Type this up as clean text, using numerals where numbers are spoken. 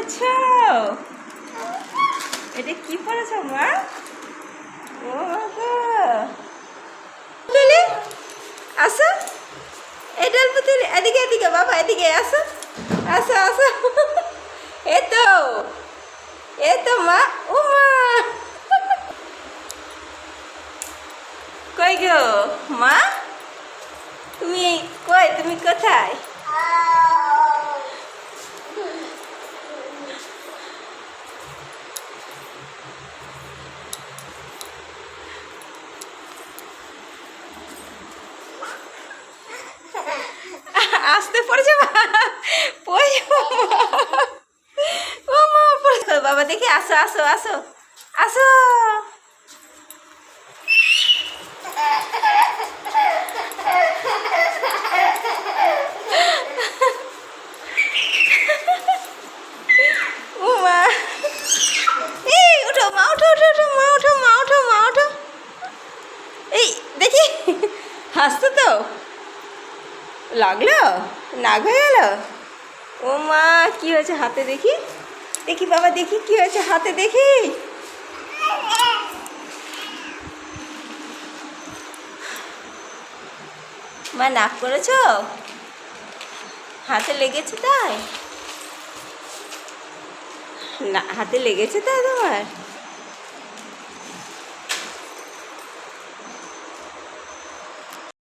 পড়ছো? এটা কি পড়েছ মা? ও পুতুলি আসো, এটা পুতুলি এদিকে এদিকে বাবা এদিকে আসো আসো আসো। এ তো মা, ও মা কই গো মা, তুমি কই, তুমি কোথায়? আসতে পড়েছে পড়ে ও মা পড়ে বাবা দেখি, আসো আসো আসো আসো। ও মা, এই উঠো মা, উঠো উঠো উঠো মা, উঠো মা, উঠো মা, উঠো। এই দেখি হাসতো তো, লাগলো, নাক হয়ে গেল। ও মা কি হয়েছে হাতে দেখি, দেখি বাবা দেখি কি হয়েছে হাতে দেখি। মা নাক করেছ, হাতে লেগেছে তাই? না হাতে লেগেছে তাই তোমার?